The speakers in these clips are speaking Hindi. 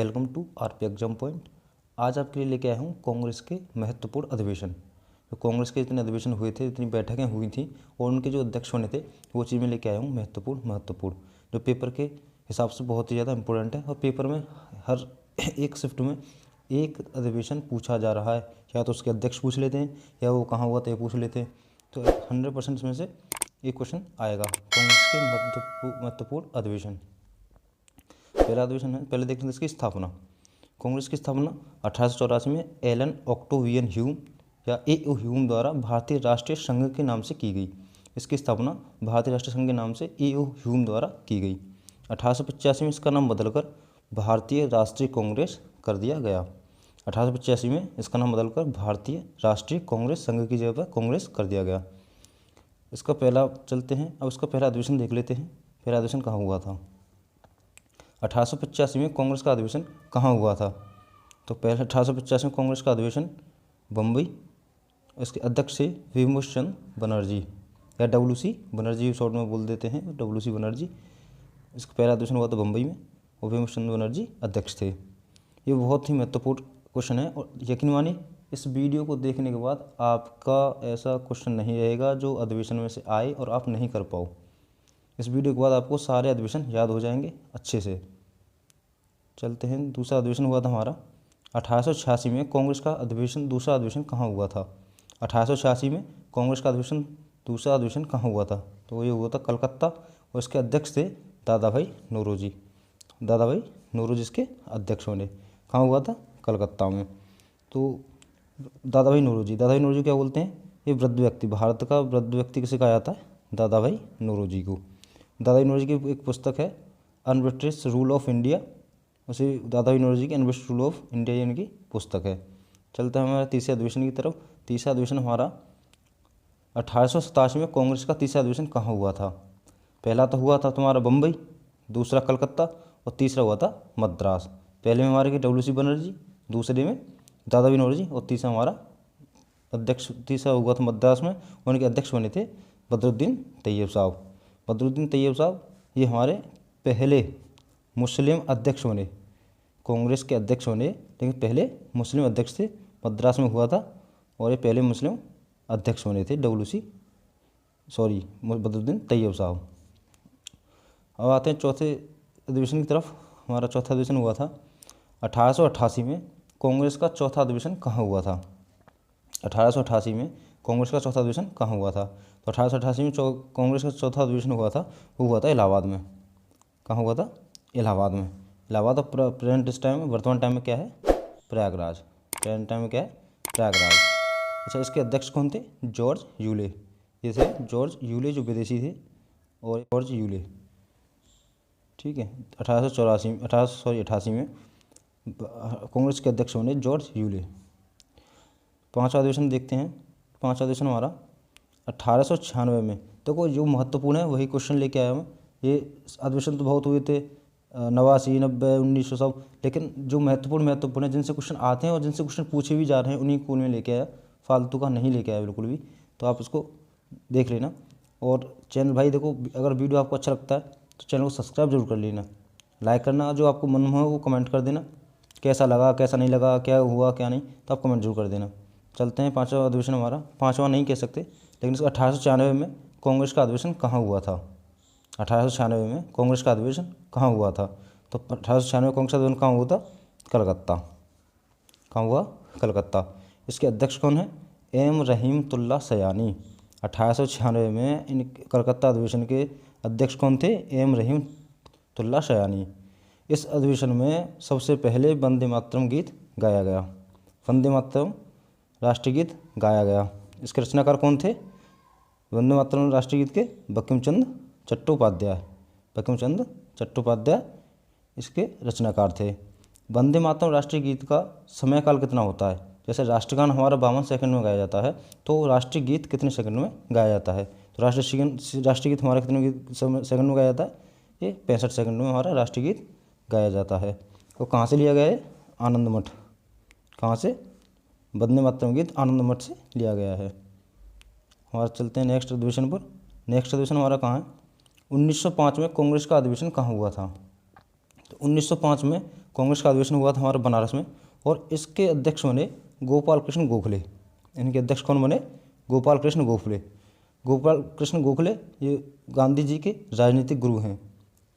Welcome to RP exam point. आज आपके लिए लेके आया हूँ कांग्रेस के महत्वपूर्ण अधिवेशन। तो कांग्रेस के जितने अधिवेशन हुए थे, जितनी बैठकें हुई थी और उनके जो अध्यक्ष बने थे, वो चीज़ में लेके आया हूँ महत्वपूर्ण जो पेपर के हिसाब से बहुत ही ज़्यादा इंपॉर्टेंट है। और पेपर में हर एक शिफ्ट में एक अधिवेशन पूछा जा रहा है, या तो उसके अध्यक्ष पूछ लेते हैं या वो कहाँ हुआ था ये पूछ लेते हैं। तो 100% इसमें से एक क्वेश्चन आएगा कांग्रेस के महत्वपूर्ण अधिवेशन। पहला अधिवेशन है, पहले देखते हैं इसकी स्थापना। कांग्रेस की स्थापना 1884 में एलन ऑक्टेवियन ह्यूम या ए.ओ. ह्यूम द्वारा भारतीय राष्ट्रीय संघ के नाम से की गई। इसकी स्थापना भारतीय राष्ट्रीय संघ के नाम से ए.ओ. ह्यूम द्वारा की गई। 1885 में इसका नाम बदलकर भारतीय राष्ट्रीय कांग्रेस कर दिया गया। 1885 में इसका नाम बदलकर भारतीय राष्ट्रीय कांग्रेस संघ की जगह पर कांग्रेस कर दिया गया। इसका पहला चलते हैं, अब इसका पहला अधिवेशन देख लेते हैं। पहला अधिवेशन कहाँ हुआ था? 1885 में कांग्रेस का अधिवेशन कहाँ हुआ था? तो पहले 1885 में कांग्रेस का अधिवेशन बम्बई। इसके अध्यक्ष थे विमोश चंद्र बनर्जी या डब्ल्यू.सी. बनर्जी शॉर्ट में बोल देते हैं, डब्ल्यू.सी. बनर्जी। इसका पहला अधिवेशन हुआ था बम्बई में और विमोश चंद्र बनर्जी अध्यक्ष थे। ये बहुत ही महत्वपूर्ण क्वेश्चन है और यकीन मानिए इस वीडियो को देखने के बाद आपका ऐसा क्वेश्चन नहीं रहेगा जो अधिवेशन में से आए और आप नहीं कर पाओ। इस वीडियो के बाद आपको सारे अधिवेशन याद हो जाएंगे अच्छे से। चलते हैं, दूसरा अधिवेशन हुआ था हमारा 1886 में कांग्रेस का अधिवेशन। दूसरा अधिवेशन कहाँ हुआ था? 1886 में कांग्रेस का अधिवेशन दूसरा अधिवेशन कहाँ हुआ था? तो ये हुआ था कलकत्ता और इसके अध्यक्ष थे दादा भाई नौरोजी। दादा भाई नौरोजी इसके अध्यक्ष बने। कहाँ हुआ था? कलकत्ता में। तो दादा भाई नौरोजी क्या बोलते हैं? ये वृद्ध व्यक्ति, भारत का वृद्ध व्यक्ति किसे कहा जाता है? दादा भाई नौरोजी को। दादा भाई नौरोजी की एक पुस्तक है अनब्रिटिश रूल ऑफ इंडिया, उसे दादा भाई नौरोजी की अनब्रिटिश रूल ऑफ इंडिया यानी की पुस्तक है। चलता है हमारा तीसरे अधिवेशन की तरफ। तीसरा अधिवेशन हमारा 1887 में कांग्रेस का तीसरा अधिवेशन कहाँ हुआ था? पहला तो हुआ था तुम्हारा बम्बई, दूसरा कलकत्ता और तीसरा हुआ था मद्रास। पहले में हमारे के डब्ल्यू.सी. बनर्जी, दूसरे में दादा भाई नौरोजी और तीसरा हमारा अध्यक्ष तीसरा हुआ था मद्रास में। उनके अध्यक्ष बने थे बदरुद्दीन तैयब साहब। बदरुद्दीन तैयब साहब ये हमारे पहले मुस्लिम अध्यक्ष बने, कांग्रेस के अध्यक्ष बने, लेकिन पहले मुस्लिम अध्यक्ष थे। मद्रास में हुआ था और ये पहले मुस्लिम अध्यक्ष बने थे बदरुद्दीन तैयब साहब। अब आते हैं चौथे अधिवेशन की तरफ। हमारा चौथा अधिवेशन हुआ था 1888 में। कांग्रेस का चौथा अधिवेशन कहाँ हुआ था? 1888 में कांग्रेस का चौथा अधिवेशन कहाँ हुआ था? तो 1888 में कांग्रेस का चौथा अधिवेशन हुआ था, वो हुआ था इलाहाबाद में। कहाँ हुआ था? इलाहाबाद में। इलाहाबाद और प्रेजेंट इस टाइम में, वर्तमान टाइम में क्या है? प्रयागराज। प्रेजेंट टाइम में क्या है? प्रयागराज। अच्छा, इसके अध्यक्ष कौन थे? George Yule. ये थे जॉर्ज यूले जो विदेशी थे, और जॉर्ज यूले, ठीक है। 88 में कांग्रेस के अध्यक्ष बने जॉर्ज यूले। पांचवा अधिवेशन देखते हैं। पांचवा अधिवेशन हमारा 1896 में। देखो जो महत्वपूर्ण है वही क्वेश्चन लेके आया मैं। ये अधिवेशन तो बहुत हुए थे, 89, 90, 1900 सब, लेकिन जो महत्वपूर्ण है जिनसे क्वेश्चन आते हैं और जिनसे क्वेश्चन पूछे भी जा रहे हैं उन्हीं को में लेके आया, फालतू का नहीं लेके आया बिल्कुल भी। तो आप इसको देख लेना। और चैनल भाई देखो, अगर वीडियो आपको अच्छा लगता है तो चैनल को सब्सक्राइब जरूर कर लेना, लाइक करना, जो आपको मन हो वो कमेंट कर देना, कैसा लगा कैसा नहीं लगा, क्या हुआ क्या नहीं, तो आप कमेंट जरूर कर देना। चलते हैं पाँचवा अधिवेशन हमारा, पाँचवा नहीं कह सकते, लेकिन इसका 1896 में कांग्रेस का अधिवेशन कहाँ हुआ था? 1896 में कांग्रेस का अधिवेशन कहाँ हुआ था? तो 1896 में कांग्रेस का अधिवेशन कहाँ हुआ था? कलकत्ता। कहाँ हुआ? कलकत्ता। इसके अध्यक्ष कौन है? एम रहीमतुल्लाह सयानी। 1896 में इन कलकत्ता अधिवेशन के अध्यक्ष कौन थे? एम रहीमतुल्लाह सयानी। इस अधिवेशन में सबसे पहले वंदे मातरम गीत गाया गया। वंदे मातरम राष्ट्रीय गीत गाया गया। इसके रचनाकार कौन थे? वंदे मातरम राष्ट्रीय गीत के बंकिम चंद्र चट्टोपाध्याय इसके रचनाकार थे। वंदे मातरम राष्ट्रीय गीत का समय काल कितना होता है? जैसे राष्ट्रगान हमारा 52 सेकंड में गाया जाता है, तो राष्ट्रीय गीत कितने सेकंड में गाया जाता है? तो राष्ट्रीय गीत हमारा कितने सेकंड में गाया जाता है? ये 65 सेकंड में हमारा राष्ट्रीय गीत गाया जाता है। तो कहाँ से लिया गया है? आनंद मठ। कहाँ से? वंदे मातरम गीत आनंद मठ से लिया गया है। हमारा चलते हैं नेक्स्ट अधिवेशन पर। नेक्स्ट अधिवेशन हमारा कहाँ है? 1905 में कांग्रेस का अधिवेशन कहाँ हुआ था? तो 1905 में कांग्रेस का अधिवेशन हुआ था हमारे बनारस में, और इसके अध्यक्ष बने गोपाल कृष्ण गोखले। इनके अध्यक्ष कौन बने? गोपाल कृष्ण गोखले। गोपाल कृष्ण गोखले ये गांधी जी के राजनीतिक गुरु हैं।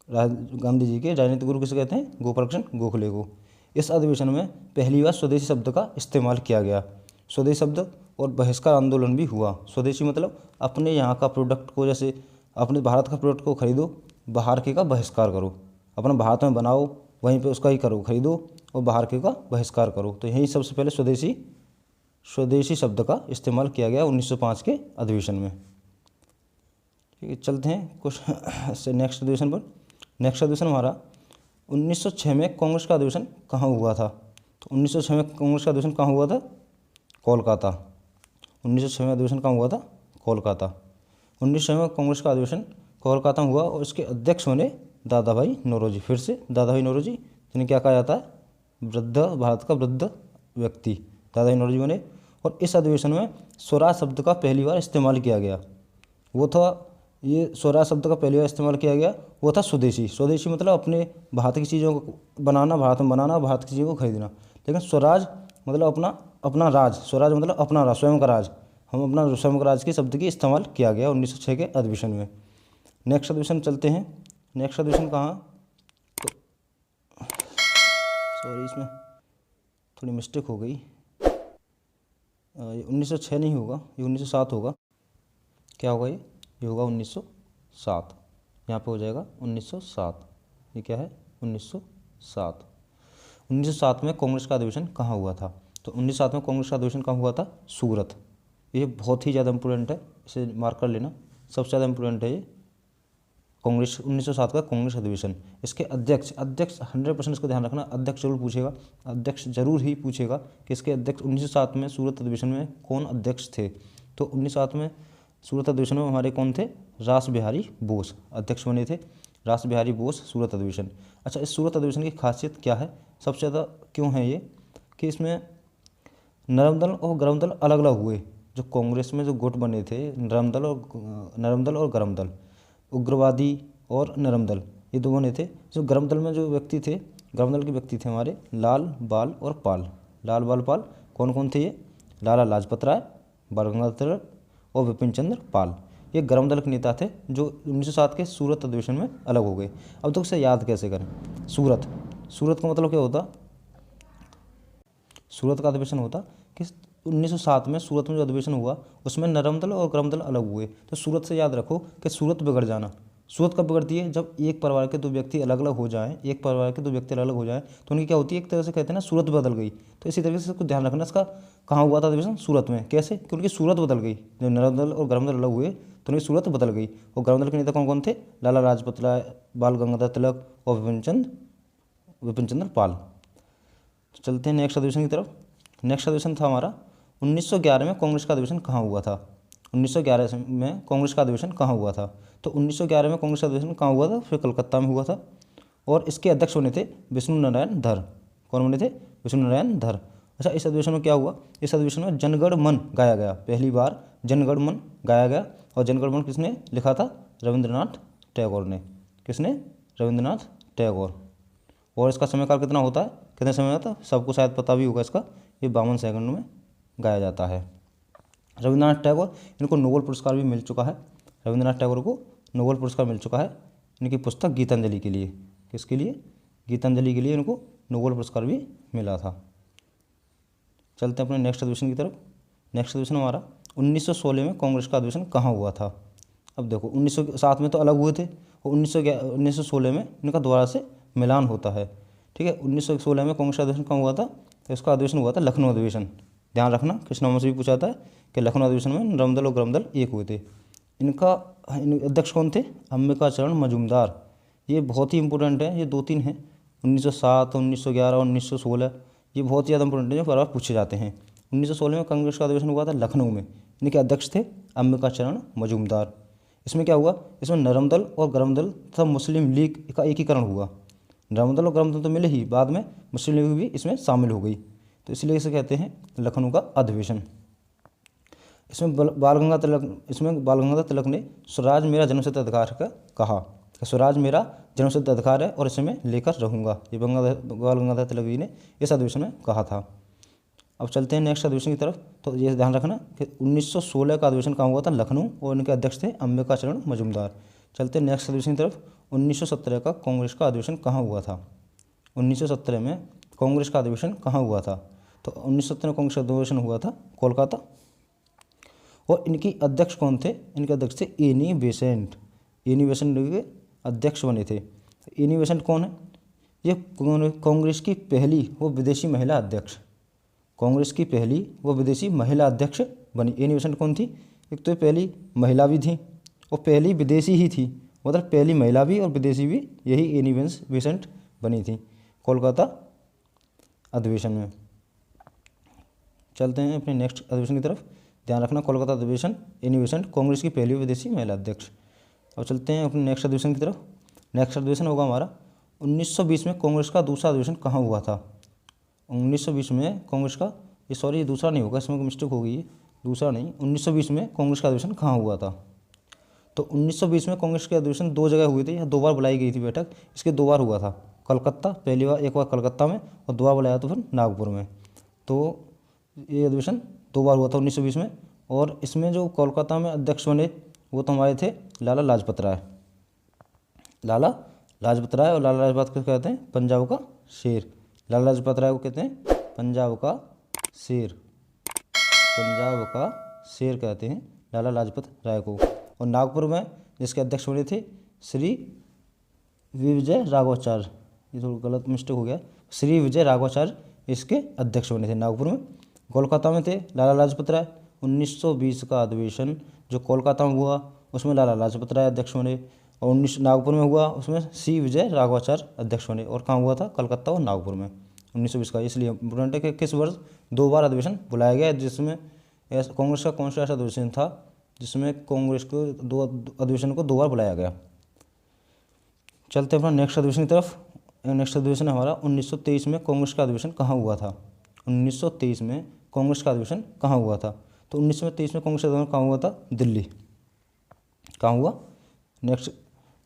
गांधी जी के राजनीतिक गुरु किसे कहते हैं? गोपाल कृष्ण गोखले को। इस अधिवेशन में पहली बार स्वदेशी शब्द का इस्तेमाल किया गया। स्वदेशी शब्द और बहिष्कार आंदोलन भी हुआ। स्वदेशी मतलब अपने यहाँ का प्रोडक्ट को, जैसे अपने भारत का प्रोडक्ट को खरीदो, बाहर के का बहिष्कार करो। अपना भारत में बनाओ, वहीं पे उसका ही करो, खरीदो, और बाहर के का बहिष्कार करो। तो यही सबसे पहले स्वदेशी शब्द का इस्तेमाल किया गया 1905 के अधिवेशन में। ठीक है, चलते हैं कुछ से नेक्स्ट अधिवेशन पर। नेक्स्ट अधिवेशन हमारा 1906 में कांग्रेस का अधिवेशन कहाँ हुआ था? तो 1906 में कांग्रेस का अधिवेशन कहाँ हुआ था? कोलकाता। 1906 में अधिवेशन कहाँ हुआ था? कोलकाता। 1906 में कांग्रेस का अधिवेशन कोलकाता में हुआ, और इसके अध्यक्ष बने दादा भाई नौरोजी। फिर से दादा भाई नौरोजी, जिन्हें क्या कहा जाता है? वृद्ध, भारत का वृद्ध व्यक्ति दादा भाई नौरोजी बने। और इस अधिवेशन में स्वराज शब्द का पहली बार इस्तेमाल किया गया। वो था, ये स्वराज शब्द का पहली बार इस्तेमाल किया गया वो था स्वदेशी। स्वदेशी मतलब अपने भारत की चीज़ों को बनाना, भारत में बनाना, भारत की चीज़ों को खरीदना। लेकिन स्वराज मतलब अपना राज। स्वराज मतलब अपना राज, स्वयं का राज। हम अपना स्वयं का राज के शब्द की इस्तेमाल किया गया 1906 के अधिवेशन में। नेक्स्ट अधिवेशन चलते हैं। नेक्स्ट अधिवेशन कहाँ? तो सॉरी, इसमें थोड़ी मिस्टेक हो गई। ये 1906 नहीं होगा, ये 1907 होगा। क्या होगा ये होगा 1907। यहाँ पे हो जाएगा 1907। ये क्या है? 1907। 1907 में कांग्रेस का अधिवेशन कहाँ हुआ था? तो 1907 में कांग्रेस का अधिवेशन कहाँ हुआ था? सूरत। ये बहुत ही ज़्यादा इंपॉर्टेंट है, इसे मार्क कर लेना, सबसे ज़्यादा इंपॉर्टेंट है ये कांग्रेस 1907 का कांग्रेस अधिवेशन। इसके अध्यक्ष 100% इसको ध्यान रखना, अध्यक्ष जरूर पूछेगा, अध्यक्ष जरूर ही पूछेगा कि इसके अध्यक्ष 1907 में सूरत अधिवेशन में कौन अध्यक्ष थे। तो 1907 में सूरत अधिवेशन में हमारे कौन थे? रास बिहारी बोस अध्यक्ष बने थे। रास बिहारी बोस सूरत अधिवेशन। अच्छा, इस सूरत अधिवेशन की खासियत क्या है? सबसे ज़्यादा क्यों है ये कि इसमें नरम दल और गरम दल अलग अलग हुए। जो कांग्रेस में जो गुट बने थे, नरम दल और गरम दल, उग्रवादी और नरम दल, ये दो बने थे। जो गरम दल में जो व्यक्ति थे, गरम दल के व्यक्ति थे हमारे लाल, बाल और पाल। लाल, बाल, पाल कौन कौन थे ये? लाला लाजपत राय, बाल गंगाधर तिलक और विपिन चंद्र पाल। ये गरम दल के नेता थे जो 1907 के सूरत अधिवेशन में अलग हो गए। अब तो इसे याद कैसे करें? सूरत का मतलब क्या होता? सूरत का अधिवेशन होता कि 1907 में सूरत में जो अधिवेशन हुआ उसमें नरम दल और गरम दल अलग हुए। तो सूरत से याद रखो कि सूरत बिगड़ जाना। सूरत कब बिगड़ती है? जब एक परिवार के दो व्यक्ति अलग अलग हो जाएं, तो उनकी क्या होती है? एक तरह से कहते हैं ना, सूरत बदल गई। तो इसी तरीके से कुछ ध्यान रखना, इसका कहाँ हुआ था अधिवेशन? सूरत में। कैसे? कि उनकी सूरत बदल गई। जब नरम दल और गरम दल अलग हुए तो उनकी सूरत बदल गई। और गरम दल के नेता कौन कौन थे? लाला लाजपत राय, बाल गंगाधर तिलक और विपिन चंद्र पाल। तो चलते हैं नेक्स्ट अधिवेशन की तरफ। नेक्स्ट अधिवेशन था हमारा 1911 में कांग्रेस का अधिवेशन कहाँ हुआ था? 1911 में कांग्रेस का अधिवेशन कहाँ हुआ था? तो 1911 में कांग्रेस का अधिवेशन कहाँ हुआ था? फिर कलकत्ता में हुआ था। और इसके अध्यक्ष बने थे विष्णु नारायण धर। कौन बने थे? विष्णु नारायण धर। अच्छा, इस अधिवेशन में क्या हुआ? इस अधिवेशन में जनगण मन गाया गया। पहली बार जनगण मन गाया गया। और जनगण मन किसने लिखा था? रविंद्रनाथ टैगोर ने। किसने? रविंद्रनाथ टैगोर। और इसका समयकाल कितना होता है? कितने समय होता है? सबको शायद पता भी होगा इसका। ये 52 सेकंड में गाया जाता है। रविंद्रनाथ टैगोर, इनको नोबेल पुरस्कार भी मिल चुका है। रविंद्रनाथ टैगोर को नोबेल पुरस्कार मिल चुका है इनकी पुस्तक गीतांजलि के लिए। किसके लिए? गीतांजलि के लिए इनको नोबेल पुरस्कार भी मिला था। चलते हैं अपने नेक्स्ट अधिवेशन की तरफ। नेक्स्ट अधिवेशन हमारा 1916 में कांग्रेस का अधिवेशन कहाँ हुआ था? अब देखो, 1907 में तो अलग हुए थे और 1916 में इनका दोबारा से मिलान होता है। ठीक है, 1916 में कांग्रेस का अधिवेशन कहाँ हुआ था? तो इसका अधिवेशन हुआ था लखनऊ अधिवेशन। ध्यान रखना, कृष्ण नंबर से भी पूछा जाता है कि लखनऊ अधिवेशन में नरम दल और गरम दल एक हुए थे। इनका अध्यक्ष कौन थे? अंबिका चरण मजूमदार। ये बहुत ही इंपॉर्टेंट है, ये 2-3 हैं, 1907, 1911 और 1916। ये बहुत ज़्यादा इंपॉर्टेंट है, जो बार बार पूछे जाते हैं। 1916 में कांग्रेस का अधिवेशन हुआ था लखनऊ में। इनके अध्यक्ष थे अंबिका चरण मजूमदार। इसमें क्या हुआ? इसमें नरम दल और गरम दल तथा मुस्लिम लीग का एकीकरण हुआ। नरम दल और गरम दल तो मिले ही, बाद में मुस्लिम लीग भी इसमें शामिल हो गई। तो इसलिए इसे कहते हैं लखनऊ का अधिवेशन। इसमें बाल गंगाधर तिलक ने स्वराज मेरा जन्मसिद्ध अधिकार का कहा। स्वराज मेरा जन्मसिद्ध अधिकार है और इसे मैं लेकर रहूँगा। ये बाल गंगाधर तिलक जी ने इस अधिवेशन में कहा था। अब चलते हैं नेक्स्ट अधिवेशन की तरफ। तो ये ध्यान रखना कि 1916 का अधिवेशन कहाँ हुआ था, लखनऊ, और इनके अध्यक्ष थे अंबिकाचरण मजूमदार। चलते हैं नेक्स्ट अधिवेशन की तरफ। 1917 का कांग्रेस का अधिवेशन कहाँ हुआ था। 1917 में कांग्रेस का अधिवेशन कहाँ हुआ था, तो 1917 में कांग्रेस का अधिवेशन हुआ था कोलकाता। और इनकी अध्यक्ष कौन थे, इनके अध्यक्ष थे एनी बेसेंट। एनी बेसेंट के अध्यक्ष बने थे। एनी बेसेंट कौन है, ये कांग्रेस की पहली वो विदेशी महिला अध्यक्ष, कांग्रेस की पहली वो विदेशी महिला अध्यक्ष बनी। एनी बेसेंट कौन थी, एक तो पहली महिला भी थी और पहली विदेशी ही थी, मतलब पहली महिला भी और विदेशी भी, यही एनी बेसेंट बनी थी कोलकाता अधिवेशन में। चलते हैं अपने नेक्स्ट अधिवेशन की तरफ। ध्यान रखना कोलकाता अधिवेशन, एनी बेसेंट कांग्रेस की पहली विदेशी महिला अध्यक्ष। अब चलते हैं अपने नेक्स्ट अधिवेशन की तरफ। नेक्स्ट अधिवेशन होगा हमारा 1920 में कांग्रेस का दूसरा अधिवेशन कहाँ हुआ था। 1920 में कांग्रेस का, ये सॉरी दूसरा नहीं होगा, इसमें मिस्टेक हो गई है, दूसरा नहीं, 1920 में कांग्रेस का अधिवेशन कहाँ हुआ था। तो 1920 में कांग्रेस के अधिवेशन दो जगह हुए थे, या दो बार बुलाई गई थी बैठक, इसके दो बार हुआ था। कलकत्ता पहली बार, एक बार कलकत्ता में, और दो बार बुलाया तो फिर नागपुर में। तो ये अधिवेशन दो बार हुआ था 1920 में। और इसमें जो कोलकाता में अध्यक्ष बने वो तो हमारे थे लाला लाजपत राय। लाला लाजपत राय, और लाला लाजपत को कहते हैं पंजाब का शेर। लाला लाजपत राय को कहते हैं पंजाब का शेर, पंजाब का शेर कहते हैं लाला लाजपत राय को। और नागपुर में जिसके अध्यक्ष बने थे श्री विजय राघवाचार्य, ये थोड़ा गलत मिस्टेक हो गया, श्री विजय राघवाचार्य इसके अध्यक्ष बने थे नागपुर में। कोलकाता में थे लाला लाजपत राय। 1920 का अधिवेशन जो कोलकाता में हुआ उसमें लाला लाजपत राय अध्यक्ष बने, और नागपुर में हुआ उसमें श्री विजय राघवाचार्य अध्यक्ष बने। और कहाँ हुआ था, कलकत्ता और नागपुर में 1920 का। इसलिए इम्पोर्टेंट है कि किस वर्ष दो बार अधिवेशन बुलाया गया, जिसमें कांग्रेस का कौन सा ऐसा अधिवेशन था जिसमें कांग्रेस को दो अधिवेशन को दो बार बुलाया गया। चलते हैं अपना नेक्स्ट अधिवेशन की तरफ। नेक्स्ट अधिवेशन हमारा 1923 में कांग्रेस का अधिवेशन कहाँ हुआ था। 1923 में कांग्रेस का अधिवेशन कहाँ हुआ था, तो 1923 में कांग्रेस का अधिवेशन कहाँ हुआ था, दिल्ली। कहाँ हुआ, नेक्स्ट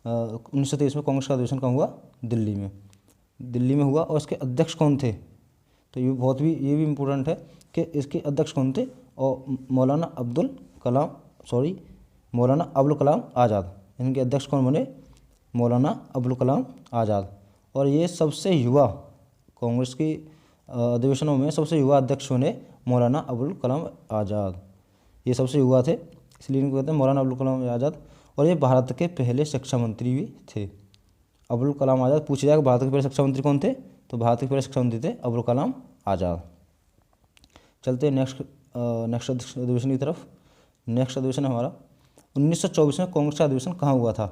1923 में कांग्रेस का अधिवेशन कहाँ हुआ, दिल्ली में, दिल्ली में हुआ। और इसके अध्यक्ष कौन थे, तो ये भी इम्पोर्टेंट है कि इसके अध्यक्ष कौन थे, और मौलाना अब्दुल कलाम आज़ाद। इनके अध्यक्ष कौन बने, मौलाना अब्दुल कलाम आज़ाद। और ये सबसे युवा, कांग्रेस की अधिवेशनों में सबसे युवा अध्यक्ष बने मौलाना अब्दुल कलाम आज़ाद। ये सबसे युवा थे, इसलिए इनको कहते हैं मौलाना अब्दुल कलाम आज़ाद। और ये भारत के पहले शिक्षा मंत्री भी थे। अब्दुल कलाम आज़ाद, पूछ जाएगा भारत के पहले शिक्षा मंत्री कौन थे, तो भारत के पहले शिक्षा मंत्री थे अब्दुल कलाम आज़ाद। चलते हैं नेक्स्ट अधिवेशन की तरफ। नेक्स्ट अधिवेशन हमारा 1924 में कांग्रेस का अधिवेशन कहाँ हुआ था।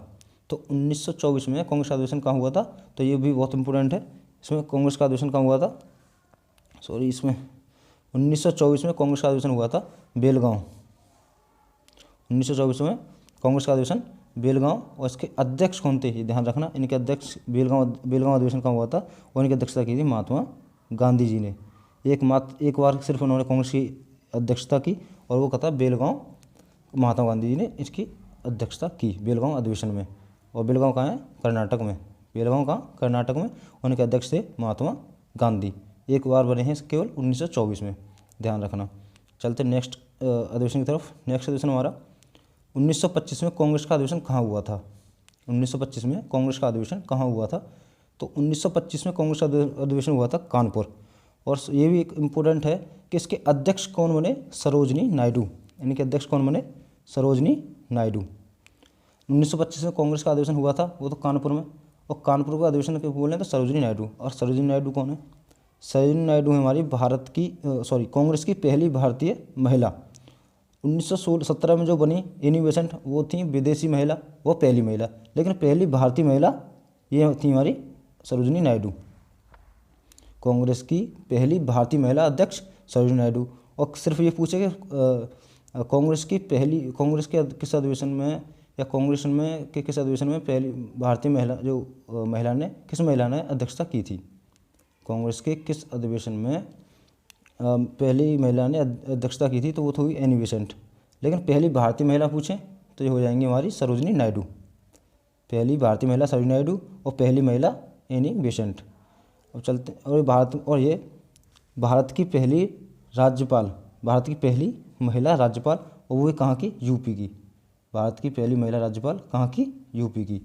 तो 1924 में कांग्रेस का अधिवेशन कहाँ हुआ था, तो ये भी बहुत इंपॉर्टेंट है। इसमें कांग्रेस का अधिवेशन कहाँ हुआ था, इसमें 1924 में कांग्रेस का अधिवेशन हुआ था बेलगांव। 1924 में कांग्रेस का अधिवेशन बेलगांव। और इसके अध्यक्ष कौन थे, ये ध्यान रखना, इनके अध्यक्ष बेलगांव अधिवेशन कहाँ हुआ था, और इनकी अध्यक्षता की थी महात्मा गांधी जी ने। एक बार सिर्फ उन्होंने कांग्रेस की अध्यक्षता की, और वो कहता बेलगांव, महात्मा गांधी जी ने इसकी अध्यक्षता की बेलगांव अधिवेशन में। और बेलगांव कहाँ है, कर्नाटक में। बेलगांव कहाँ, कर्नाटक में। उनके अध्यक्ष थे महात्मा गांधी। एक बार बने हैं केवल 1924 में, ध्यान रखना। चलते नेक्स्ट अधिवेशन की तरफ। नेक्स्ट अधिवेशन हमारा 1925 में कांग्रेस का अधिवेशन कहाँ हुआ था। 1925 में कांग्रेस का अधिवेशन कहाँ हुआ था, तो 1925 में कांग्रेस का अधिवेशन हुआ था कानपुर। और ये भी एक इम्पोर्टेंट है कि इसके अध्यक्ष कौन बने, सरोजनी नायडू। इनके अध्यक्ष कौन बने, सरोजनी नायडू। 1925 में कांग्रेस का अधिवेशन हुआ था वो तो कानपुर में, और कानपुर का अधिवेशन के बोले तो सरोजनी नायडू। और सरोजनी नायडू कौन है, सरोजनी नायडू है हमारी कांग्रेस की पहली भारतीय महिला। 1917 में जो बनी एनी बेसेंट, वो थी विदेशी महिला, वो पहली महिला, लेकिन पहली भारतीय महिला ये थी हमारी सरोजनी नायडू। कांग्रेस की पहली भारतीय महिला अध्यक्ष सरोजनी नायडू। और सिर्फ ये पूछे कि कांग्रेस के किस अधिवेशन में, या कांग्रेस में के किस अधिवेशन में पहली भारतीय महिला किस महिला ने अध्यक्षता की थी। कांग्रेस के किस अधिवेशन में पहली महिला ने अध्यक्षता की थी, तो वो तो हुई एनी बेसेंट। लेकिन पहली भारतीय महिला पूछें तो ये हो जाएंगी हमारी सरोजनी नायडू। पहली भारतीय महिला सरोजिनी नायडू और पहली महिला एनी बेसेंट। अब चलते और ये भारत की पहली राज्यपाल, भारत की पहली महिला राज्यपाल, और वो कहाँ की, यूपी की। भारत की पहली महिला राज्यपाल कहाँ की, यूपी की।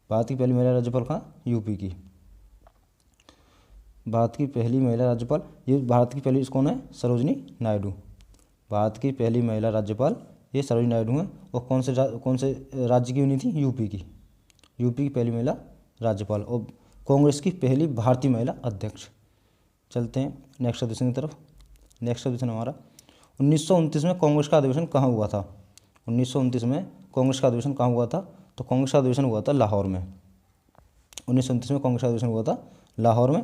भारत की पहली महिला राज्यपाल कहाँ, यूपी की। भारत की पहली महिला राज्यपाल, ये भारत की पहली कौन है, सरोजिनी नायडू। भारत की पहली महिला राज्यपाल ये सरोजिनी नायडू हैं। और कौन से राज्य की बनी थी, यूपी की। यूपी की पहली महिला राज्यपाल और कांग्रेस की पहली भारतीय महिला अध्यक्ष। चलते हैं नेक्स्ट अधिवेशन की तरफ। नेक्स्ट अधिवेशन हमारा 1929 में कांग्रेस का अधिवेशन कहाँ हुआ था। 1929 में कांग्रेस का अधिवेशन कहाँ हुआ था, तो कांग्रेस का अधिवेशन हुआ था लाहौर में। 1929 में कांग्रेस का अधिवेशन हुआ था लाहौर में।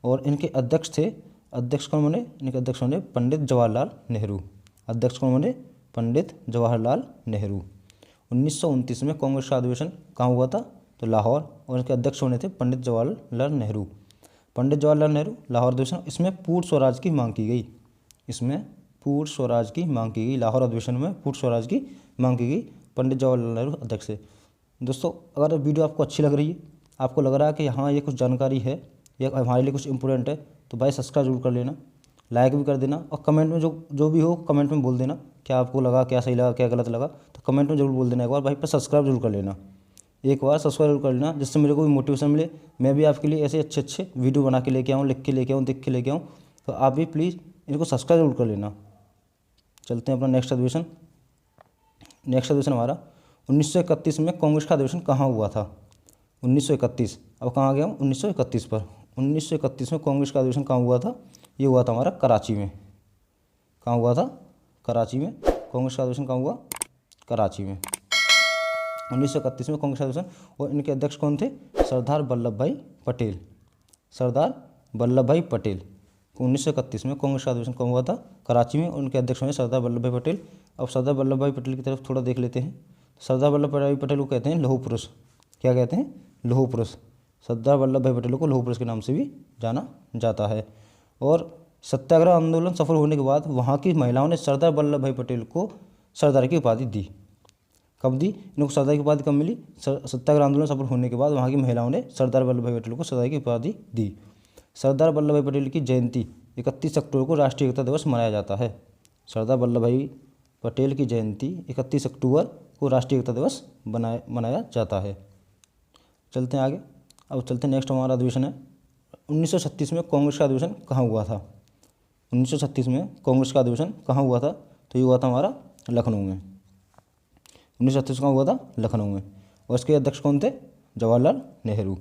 और इनके अध्यक्ष थे, अध्यक्ष कौन बने, इनके अध्यक्ष बने पंडित जवाहरलाल नेहरू। अध्यक्ष कौन बने, पंडित जवाहरलाल नेहरू। 1929 में कांग्रेस का अधिवेशन कहाँ हुआ था, तो लाहौर, और इनके अध्यक्ष बने थे पंडित जवाहरलाल नेहरू। पंडित जवाहरलाल नेहरू लाहौर अधिवेशन, इसमें पूर्ण स्वराज की मांग की गई। इसमें पूर्ण स्वराज की मांग की गई। लाहौर अधिवेशन में पूर्ण स्वराज की मांग की गई। पंडित जवाहरलाल नेहरू अध्यक्ष थे। दोस्तों अगर वीडियो आपको अच्छी लग रही है, आपको लग रहा है कि हाँ ये कुछ जानकारी है, ये हमारे लिए कुछ इंपॉर्टेंट है, तो भाई सब्सक्राइब जरूर कर लेना, लाइक भी कर देना, और कमेंट में जो भी हो कमेंट में बोल देना, क्या आपको लगा, क्या सही लगा, क्या गलत लगा, तो कमेंट में जरूर बोल देना। एक बार भाई पर सब्सक्राइब जरूर कर लेना, एक बार सब्सक्राइब जरूर कर लेना, जिससे मेरे को भी मोटिवेशन मिले, मैं भी आपके लिए ऐसे अच्छे अच्छे वीडियो बना के लेके आऊँ, लिख के लेके आऊँ, देख के लेके आऊँ। तो आप भी प्लीज़ इनको सब्सक्राइब जरूर कर लेना। चलते हैं अपना नेक्स्ट अधिवेशन। नेक्स्ट अधिवेशन हमारा 1931 में कांग्रेस का अधिवेशन कहाँ हुआ था। 1931, अब कहाँ आ गया हूँ, 1931 पर। 1931 में कांग्रेस का अधिवेशन कहाँ हुआ था, ये हुआ था हमारा कराची में। कहाँ हुआ था, कराची में। कांग्रेस का अधिवेशन कहाँ हुआ, कराची में। 1931 में कांग्रेस का अधिवेशन, और इनके अध्यक्ष कौन थे, सरदार वल्लभ भाई पटेल। सरदार वल्लभ भाई पटेल। 1931 में कांग्रेस का अधिवेशन कहाँ हुआ था, कराची में, और उनके अध्यक्ष हैं सरदार वल्लभ भाई पटेल। अब सरदार वल्लभ भाई पटेल की तरफ थोड़ा देख लेते हैं। सरदार वल्लभ भाई पटेल को कहते हैं लौह पुरुष। क्या कहते हैं, लौह पुरुष। सरदार वल्लभ भाई पटेल को लौह पुरुष के नाम से भी जाना जाता है। और सत्याग्रह आंदोलन सफल होने के बाद वहाँ की महिलाओं ने सरदार वल्लभ भाई पटेल को सरदार की उपाधि दी। कब दी, इनको सरदार की उपाधि कब मिली, सत्याग्रह आंदोलन सफल होने के बाद वहाँ की महिलाओं ने सरदार वल्लभ भाई पटेल को सरदार की उपाधि दी। सरदार वल्लभ भाई पटेल की जयंती 31 अक्टूबर को राष्ट्रीय एकता दिवस मनाया जाता है। सरदार वल्लभ भाई पटेल की जयंती 31 अक्टूबर को राष्ट्रीय एकता दिवस मनाया जाता है। चलते हैं आगे। अब चलते हैं नेक्स्ट हमारा अधिवेशन है 1936 में कांग्रेस का अधिवेशन कहाँ हुआ था। 1936 में कांग्रेस का अधिवेशन कहाँ हुआ था, तो ये हुआ था हमारा लखनऊ में। 1936 कहाँ हुआ था, लखनऊ में। और इसके अध्यक्ष कौन थे, जवाहरलाल नेहरू।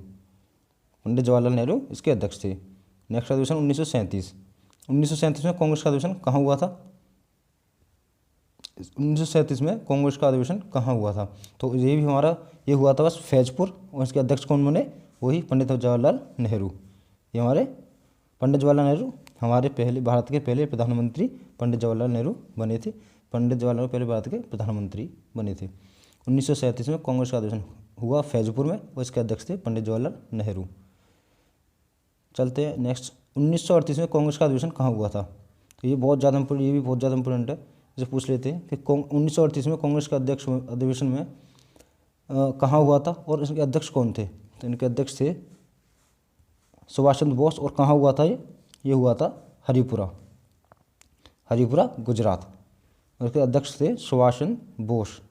पंडित जवाहरलाल नेहरू इसके अध्यक्ष थे। नेक्स्ट अधिवेशन 1937। 1937 में कांग्रेस का अधिवेशन कहाँ हुआ था। 1937 में कांग्रेस का अधिवेशन कहाँ हुआ था, तो ये भी हमारा ये हुआ था बस फैजपुर। और इसके अध्यक्ष कौन बने, वही पंडित जवाहरलाल नेहरू। ये हमारे पंडित जवाहरलाल नेहरू हमारे पहले भारत के पहले प्रधानमंत्री पंडित जवाहरलाल नेहरू बने थे। पंडित जवाहरलाल नेहरू पहले भारत के प्रधानमंत्री बने थे। 1937 में कांग्रेस का अधिवेशन हुआ फैजपुर में, और इसके अध्यक्ष थे पंडित जवाहरलाल नेहरू। चलते हैं नेक्स्ट 1938 में कांग्रेस का अधिवेशन कहाँ हुआ था, तो ये भी बहुत ज़्यादा इंपॉर्टेंट है। इसे पूछ लेते हैं कि 1938 में कांग्रेस का अध्यक्ष अधिवेशन में कहाँ हुआ था और इसके अध्यक्ष कौन थे, तो इनके अध्यक्ष थे सुभाष चंद्र बोस। और कहाँ हुआ था ये हुआ था हरिपुरा गुजरात। और इसके अध्यक्ष थे सुभाष चंद्र बोस।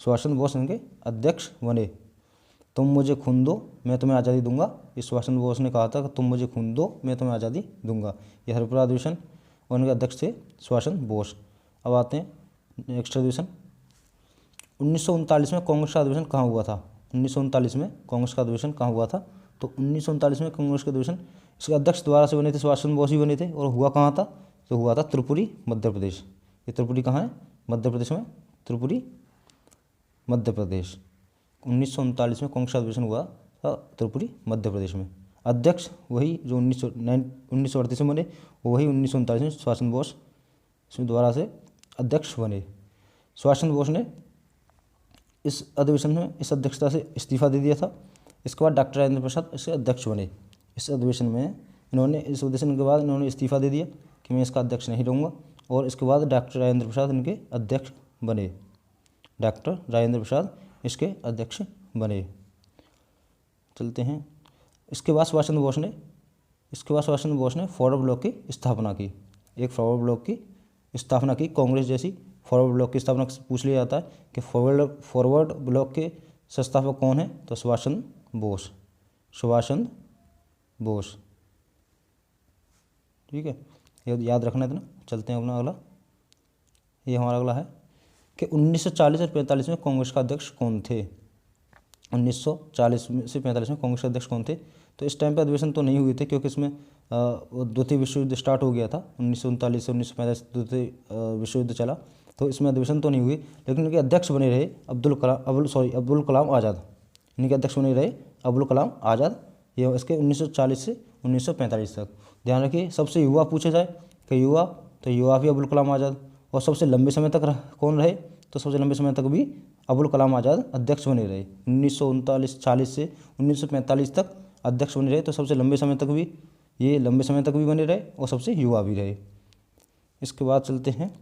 सुभाष चंद्र बोस इनके अध्यक्ष बने। तुम मुझे खून दो मैं तुम्हें आज़ादी दूंगा, ये सुभाष चंद्र बोस ने कहा था कि तुम मुझे खून दो मैं तुम्हें आज़ादी दूंगा। ये हरिपुरा अधिवेशन, और उनके अध्यक्ष थे सुभाष चंद्र बोस। अब आते हैं नेक्स्ट अधिवेशन 1939 में कांग्रेस का अधिवेशन कहाँ हुआ था। 1939 में कांग्रेस का अधिवेशन कहाँ हुआ था, तो 1939 में कांग्रेस का अधिवेशन इसके अध्यक्ष द्वारा से बने थे, सुभाष चंद्र बोस ही बने थे। और हुआ कहाँ था, तो हुआ था त्रिपुरी मध्य प्रदेश। ये त्रिपुरी कहाँ है, मध्य प्रदेश में, त्रिपुरी मध्य प्रदेश। 1939 में कांग्रेस का अधिवेशन हुआ था त्रिपुरी मध्य प्रदेश में। अध्यक्ष वही जो 1938 में बने, वही 1939 में सुभाष चंद्र बोस द्वारा से अध्यक्ष बने। सुभाष चंद्र बोस ने इस अधिवेशन में इस अध्यक्षता से इस्तीफा दे दिया था। इसके बाद डॉक्टर राजेंद्र प्रसाद इसके अध्यक्ष बने। इस अधिवेशन में इन्होंने इस अधिवेशन के बाद इन्होंने इस्तीफा दे दिया कि मैं इसका अध्यक्ष नहीं रहूँगा, और इसके बाद डॉक्टर राजेंद्र प्रसाद इनके अध्यक्ष बने। डॉक्टर राजेंद्र प्रसाद इसके अध्यक्ष बने। चलते हैं। इसके बाद सुभाष चंद्र बोस ने फॉरवर्ड ब्लॉक की स्थापना की। एक फॉरवर्ड ब्लॉक की स्थापना की, कांग्रेस जैसी फॉरवर्ड ब्लॉक की स्थापना पूछ लिया जाता है कि फॉरवर्ड ब्लॉक के संस्थापक कौन है, तो सुभाष चंद्र बोस। ठीक है, ये याद रखना है इतना। चलते हैं अपना अगला। ये हमारा अगला है कि 1940 और 45 में कांग्रेस का अध्यक्ष कौन थे। 1940 से 45 में कांग्रेस के अध्यक्ष कौन थे, तो इस टाइम पे अधिवेशन तो नहीं हुए थे क्योंकि इसमें द्वितीय विश्व युद्ध स्टार्ट हो गया था। 1939 से 1945 द्वितीय विश्व युद्ध चला, तो इसमें अधिवेशन तो नहीं हुई, लेकिन इनके अध्यक्ष बने रहे अब्दुल कलाम आज़ाद। इनके अध्यक्ष बने रहे अब्दुल कलाम आज़ाद। ये इसके 1940 से 1945 तक। ध्यान रखिए, सबसे युवा पूछे जाए कि युवा, तो युवा भी अब्दुल कलाम आज़ाद। और सबसे लंबे समय तक कौन रहे, तो सबसे लंबे समय तक भी अब्दुल कलाम आज़ाद अध्यक्ष बने रहे। 1939-40 से 1945 तक अध्यक्ष बने रहे, तो सबसे लंबे समय तक भी, ये लंबे समय तक भी बने रहे और सबसे युवा भी रहे। इसके बाद चलते हैं,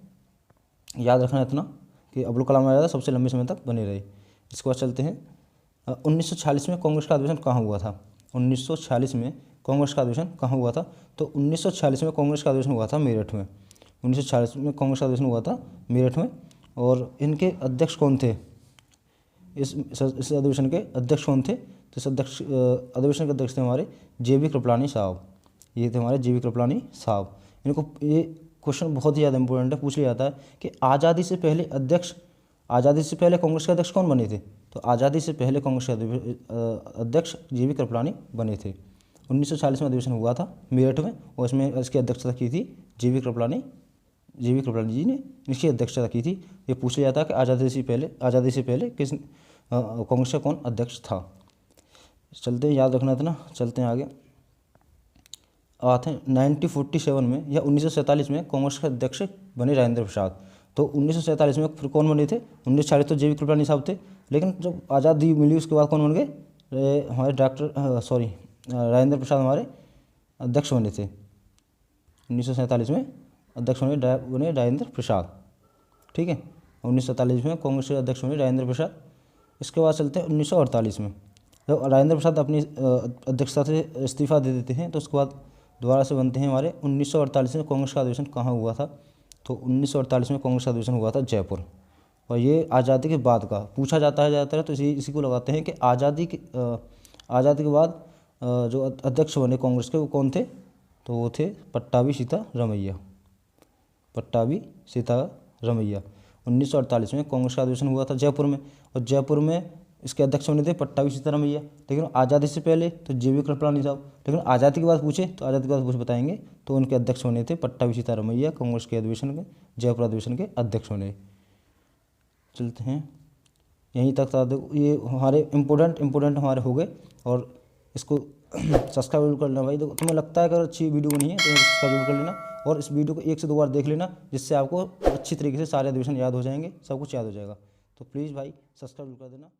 याद रखना इतना कि अब्दुल कलाम आज़ाद सबसे लंबे समय तक बने रहे। इसके बाद चलते हैं 1946 में कांग्रेस का अधिवेशन कहाँ हुआ था। 1946 में कांग्रेस का अधिवेशन कहाँ हुआ था, तो 1946 में कांग्रेस का अधिवेशन हुआ था मेरठ में। 1946 में कांग्रेस का अधिवेशन हुआ था मेरठ में। और इनके अध्यक्ष कौन थे, इस अधिवेशन के अध्यक्ष कौन थे, तो इस अधिवेशन के अध्यक्ष थे हमारे जे.बी. कृपलानी साहब। ये थे हमारे जे.बी. कृपलानी साहब। इनको ये क्वेश्चन बहुत ही ज़्यादा इंपॉर्टेंट है, पूछ लिया जाता है कि आज़ादी से पहले कांग्रेस के अध्यक्ष कौन बने थे, तो आज़ादी से पहले कांग्रेस के अध्यक्ष जे.बी. कृपलानी बने थे। 1940 में अधिवेशन हुआ था मेरठ में, और इसमें इसकी अध्यक्षता की थी जे.बी. कृपलानी जी ने इसकी अध्यक्षता की थी। ये पूछ लिया जाता है कि आज़ादी से पहले किस कांग्रेस का कौन अध्यक्ष था। चलते हैं, याद रखना इतना। चलते हैं आगे। आते हैं 1947 में या 1947 में कांग्रेस के अध्यक्ष बने राजेंद्र प्रसाद। तो 1947 में फिर कौन बने थे, 1940 तो जे.बी. कृपलानी साहब थे, लेकिन जब आज़ादी मिली उसके बाद कौन बन गए, हमारे राजेंद्र प्रसाद हमारे अध्यक्ष बने थे। 1947 में अध्यक्ष बने राजेंद्र प्रसाद। ठीक है, 1947 में कांग्रेस के अध्यक्ष बने राजेंद्र प्रसाद। इसके बाद चलते हैं 1948 में, जब राजेंद्र प्रसाद अपनी अध्यक्षता से इस्तीफा दे देते हैं, तो उसके बाद दोबारा से बनते हैं हमारे 1948 में कांग्रेस का अधिवेशन कहाँ हुआ था, तो 1948 में कांग्रेस का अधिवेशन हुआ था जयपुर। और ये आज़ादी के बाद का पूछा जाता है ज़्यादातर, तो इसी को लगाते हैं कि आज़ादी के बाद जो अध्यक्ष बने कांग्रेस के वो कौन थे, तो वो थे पट्टाभी सीतारमैया। 1948 में कांग्रेस का अधिवेशन हुआ था जयपुर में, और जयपुर में इसके अध्यक्ष बने थे पट्टाभी सीतारमैया। लेकिन आज़ादी से पहले तो जे.बी. कृपलानी साहब, लेकिन आज़ादी के बाद पूछे तो आज़ादी के बाद कुछ बताएंगे, तो उनके अध्यक्ष बने थे पट्टाभी सीतारमैया। कांग्रेस के अधिवेशन के, जयपुर अधिवेशन के अध्यक्ष बने। चलते हैं, यहीं तक था। ये हमारे इम्पोर्टेंट हमारे हो गए। और इसको सब्सक्राइब कर लेना भाई। तो तुम्हें लगता है अगर अच्छी वीडियो बनी है तो सब्सक्राइब कर लेना, और इस वीडियो को 1 से 2 बार देख लेना, जिससे आपको अच्छी तरीके से सारे अधिवेशन याद हो जाएंगे, सब कुछ याद हो जाएगा। तो प्लीज़ भाई सब्सक्राइब कर देना।